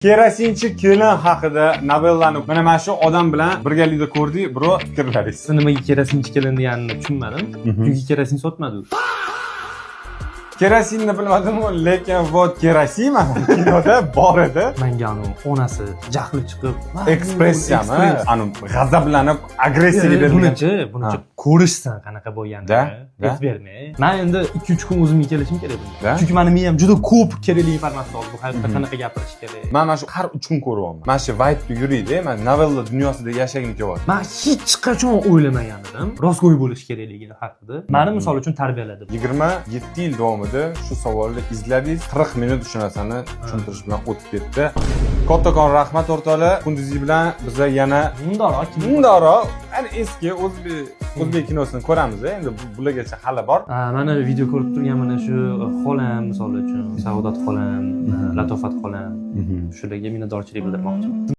Kerosinchi kelin haqida novellani mana shu odam bilan birgalikda ko'rdik, bro, fikrlaringiz. Nimaga kerosinchi kelin deganini tushunmadim. Chunki kerosin sotmadi u. Kerosinni bilmadim-ku, lekin vot kerosin kinoda bor edi. Menga onasi jahli chiqib, Ekspressiyami, g'azablanib, agressiyaga bergan. Bunacha ko'rishsan qanaqa bo'lganini. Hech berma. Men endi 2-3 kun o'zimga kelishim kerak bunda. Chunki meni miyam juda ko'p kerakli informatsiya oldi. Bu hayotda qanaqa gapirish kerak. Men mana shu har 3 kun ko'ryapman. Mana shu White'da yuriydi, men novella dunyosida yashagim kelyapti. Men hech qachon o'ylamagan edim rostgo'y bo'lish kerakligini haqida. Meni misol uchun tarbiyaladi. 27 yil davomida shu savolni izladingiz, 40 minut shu narsani tushuntirish bilan o'tib ketdi. Kattakon rahmat o'rtoqlar. Kunduzi bilan biz yana Mundaro, ana eski o'zbek kinosini ko'ramiz. Endi bulargacha hali bor. Mana video ko'rib turgan mana shu xolam misol uchun, Saodat xolam, Latofat xolam, shularga minnatdorchilik bildirmoqchiman.